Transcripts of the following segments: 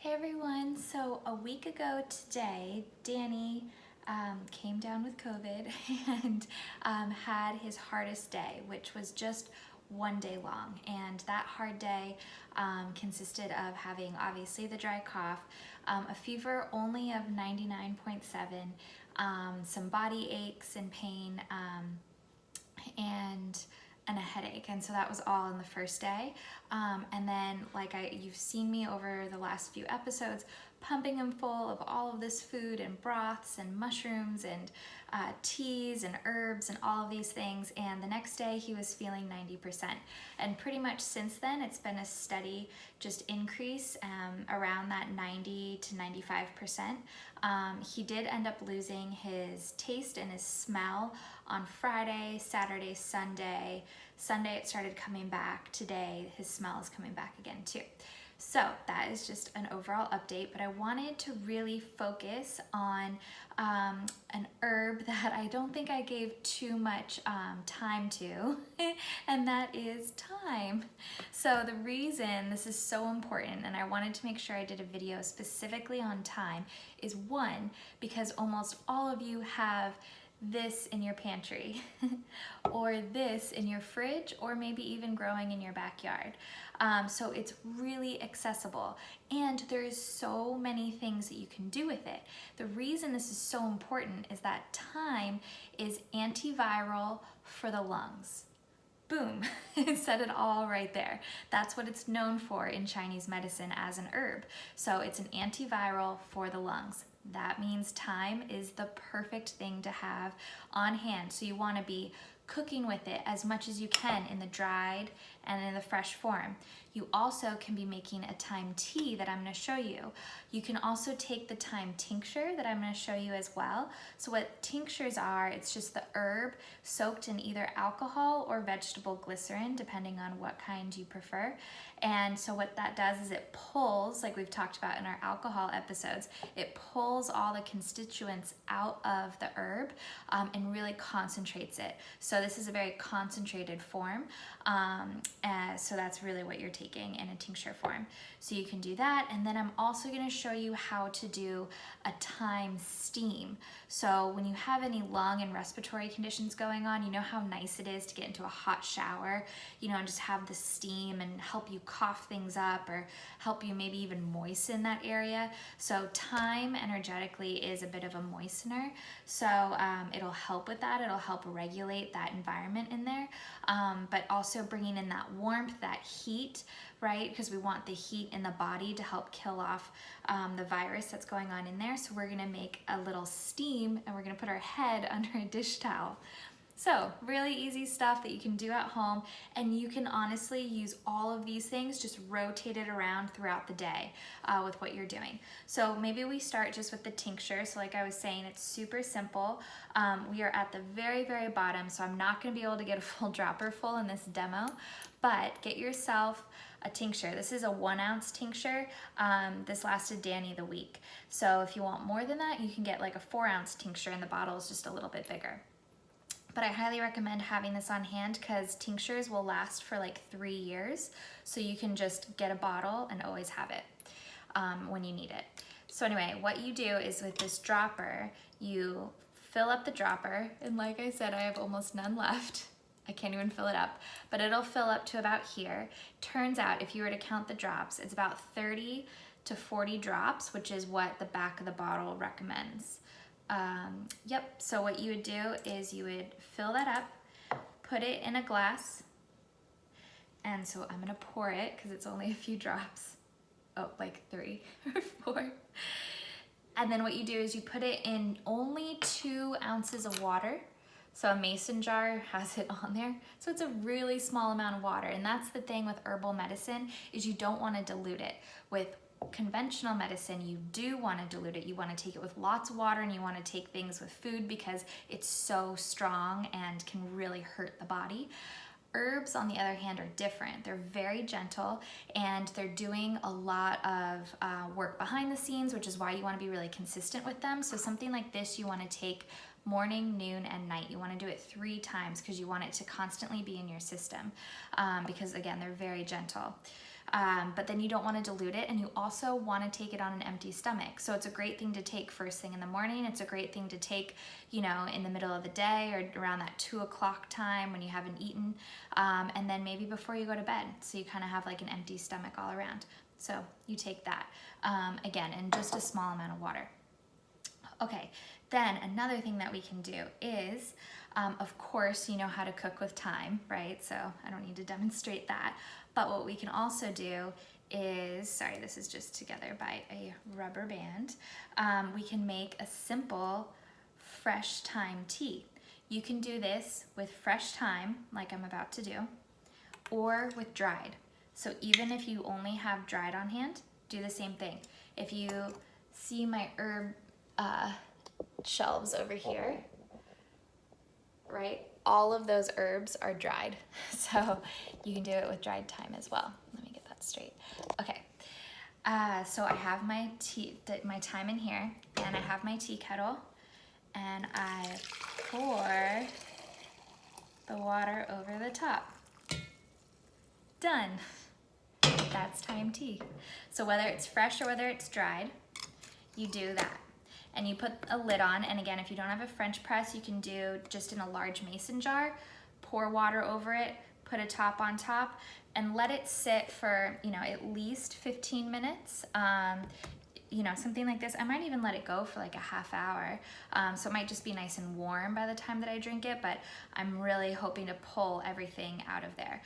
Hey everyone, so a week ago today, Danny came down with COVID and had his hardest day, which was just one day long. And that hard day consisted of having obviously the dry cough, a fever only of 99.7, some body aches and pain, and a headache. And so that was all in the first day. And then you've seen me over the last few episodes pumping him full of all of this food and broths and mushrooms and teas and herbs and all of these things. And the next day he was feeling 90%. And pretty much since then it's been a steady just increase around that 90 to 95%. He did end up losing his taste and his smell on Friday, Saturday, Sunday. Sunday it started coming back. Today his smell is coming back again too. So that is just an overall update, but I wanted to really focus on an herb that I don't think I gave too much time to, and that is thyme. So the reason this is so important, and I wanted to make sure I did a video specifically on thyme, is one, because almost all of you have this in your pantry or this in your fridge, or maybe even growing in your backyard. So it's really accessible and there's so many things that you can do with it. The reason this is so important is that thyme is antiviral for the lungs. Boom, it said it all right there. That's what it's known for in Chinese medicine as an herb. So it's an antiviral for the lungs. That means thyme is the perfect thing to have on hand. So you want to be cooking with it as much as you can in the dried and in the fresh form. You also can be making a thyme tea that I'm going to show you. You can also take the thyme tincture that I'm going to show you as well. So what tinctures are, it's just the herb soaked in either alcohol or vegetable glycerin, depending on what kind you prefer. And so what that does is it pulls, like we've talked about in our alcohol episodes, it pulls all the constituents out of the herb and really concentrates it. So this is a very concentrated form. So that's really what you're taking in a tincture form. So you can do that. And then I'm also going to show you how to do a thyme steam. So when you have any lung and respiratory conditions going on, you know how nice it is to get into a hot shower, and just have the steam and help you cough things up or help you maybe even moisten that area. So thyme energetically is a bit of a moistener. So it'll help with that. It'll help regulate that environment in there, but also bringing in that warmth, that heat, right? Because we want the heat in the body to help kill off the virus that's going on in there. So we're gonna make a little steam and we're gonna put our head under a dish towel. So really easy stuff that you can do at home, and you can honestly use all of these things, just rotate it around throughout the day with what you're doing. So maybe we start just with the tincture. So like I was saying, it's super simple. We are at the very, very bottom, so I'm not gonna be able to get a full dropper full in this demo, but get yourself a tincture. This is a 1 ounce tincture. This lasted Danny the week. So if you want more than that, you can get like a 4 ounce tincture, and the bottle is just a little bit bigger. But I highly recommend having this on hand because tinctures will last for like 3 years. So you can just get a bottle and always have it when you need it. So anyway, what you do is with this dropper, you fill up the dropper. And like I said, I have almost none left. I can't even fill it up, but it'll fill up to about here. Turns out if you were to count the drops, it's about 30 to 40 drops, which is what the back of the bottle recommends. So what you would do is you would fill that up, put it in a glass, and so I'm gonna pour it because it's only a few drops. Oh, like 3 or 4. And then what you do is you put it in only 2 ounces of water. So a mason jar has it on there. So it's a really small amount of water. And that's the thing with herbal medicine, is you don't want to dilute it. With conventional medicine, you do want to dilute it. You want to take it with lots of water, and you want to take things with food because it's so strong and can really hurt the body. Herbs, on the other hand, are different. They're very gentle, and they're doing a lot of work behind the scenes, which is why you want to be really consistent with them. So something like this, you want to take morning, noon, and night. You want to do it 3 times because you want it to constantly be in your system because, again, they're very gentle. but then you don't want to dilute it, and you also want to take it on an empty stomach. So it's a great thing to take first thing in the morning. It's a great thing to take, you know, in the middle of the day or around that 2 o'clock time when you haven't eaten, and then maybe before you go to bed. So you kind of have like an empty stomach all around. So you take that, again, in just a small amount of water. Okay, then another thing that we can do is, of course, you know how to cook with thyme, right? So I don't need to demonstrate that. But what we can also do is, sorry, this is just together by a rubber band. We can make a simple fresh thyme tea. You can do this with fresh thyme, like I'm about to do, or with dried. So even if you only have dried on hand, do the same thing. If you see my herb shelves over here, right? All of those herbs are dried. So you can do it with dried thyme as well. Let me get that straight. Okay. So I have my thyme in here, and I have my tea kettle, and I pour the water over the top. Done. That's thyme tea. So whether it's fresh or whether it's dried, you do that. And you put a lid on, and again, if you don't have a French press, you can do just in a large mason jar, pour water over it, put a top on top, and let it sit for, you know, at least 15 minutes. You know, something like this. I might even let it go for like a half hour. So it might just be nice and warm by the time that I drink it, but I'm really hoping to pull everything out of there.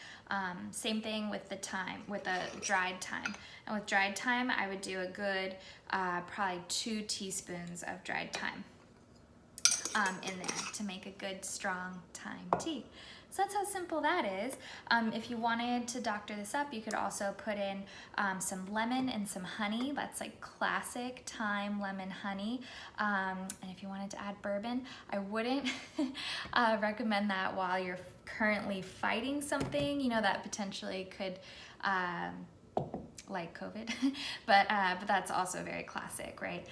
Same thing with the thyme, with the dried thyme. And with dried thyme, I would do a good, probably 2 teaspoons of dried thyme in there to make a good strong thyme tea. So that's how simple that is. If you wanted to doctor this up, you could also put in some lemon and some honey. That's like classic thyme, lemon, honey. And if you wanted to add bourbon, I wouldn't recommend that while you're currently fighting something, you know, that potentially could, like COVID, but that's also very classic, right?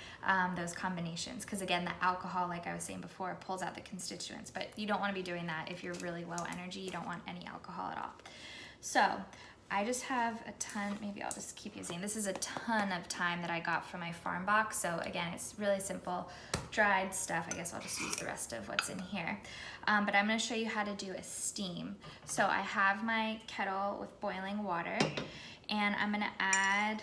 Those combinations, because again, the alcohol, like I was saying before, pulls out the constituents, but you don't want to be doing that if you're really low energy. You don't want any alcohol at all. So I just have a ton, maybe I'll just keep using, this is a ton of thyme that I got from my farm box. So again, it's really simple, dried stuff. I guess I'll just use the rest of what's in here. But I'm going to show you how to do a steam. So I have my kettle with boiling water, and I'm gonna add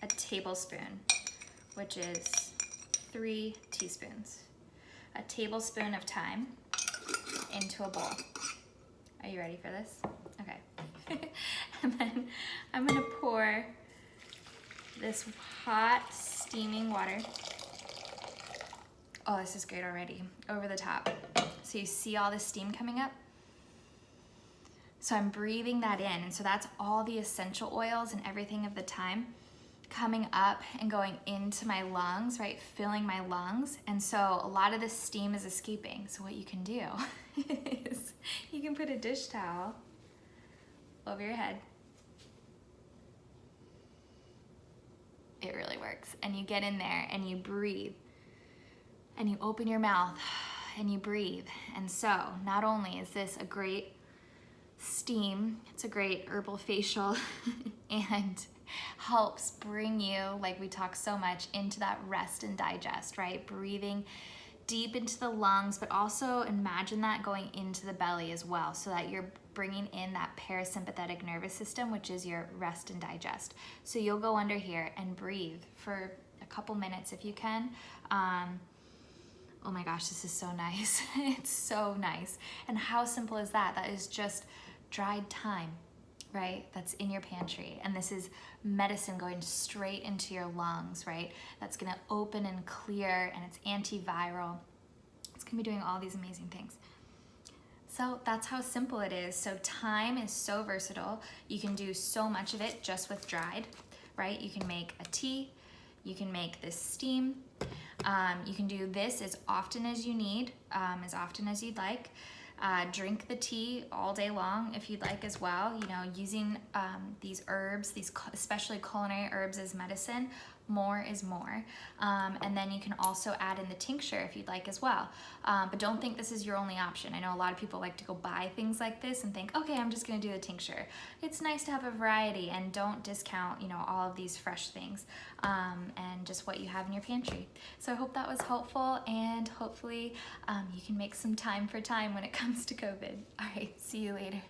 a tablespoon, which is 3 teaspoons. A tablespoon of thyme into a bowl. Are you ready for this? Okay. And then I'm gonna pour this hot, steaming water. Oh, this is great already. Over the top. So you see all the steam coming up? So I'm breathing that in, and so that's all the essential oils and everything of the thyme coming up and going into my lungs, right? Filling my lungs. And so a lot of the steam is escaping. So what you can do is you can put a dish towel over your head. It really works. And you get in there and you breathe and you open your mouth and you breathe. And so not only is this a great steam, it's a great herbal facial and helps bring you, like we talk so much, into that rest and digest, right? Breathing deep into the lungs, but also imagine that going into the belly as well, so that you're bringing in that parasympathetic nervous system, which is your rest and digest. So you'll go under here and breathe for a couple minutes if you can. Oh my gosh, this is so nice. It's so nice. And how simple is that? That is just dried thyme, right? That's in your pantry. And this is medicine going straight into your lungs, right? That's gonna open and clear, and it's antiviral. It's gonna be doing all these amazing things. So that's how simple it is. So thyme is so versatile. You can do so much of it just with dried, right? You can make a tea, you can make this steam, you can do this as often as you need, as often as you'd like. Drink the tea all day long if you'd like as well. You know, using these herbs, these especially culinary herbs as medicine, more is more. And then you can also add in the tincture if you'd like as well. But don't think this is your only option. I know a lot of people like to go buy things like this and think, okay, I'm just gonna do the tincture. It's nice to have a variety, and don't discount, you know, all of these fresh things and just what you have in your pantry. So I hope that was helpful, and hopefully you can make some time for Thyme when it comes to COVID. All right, see you later.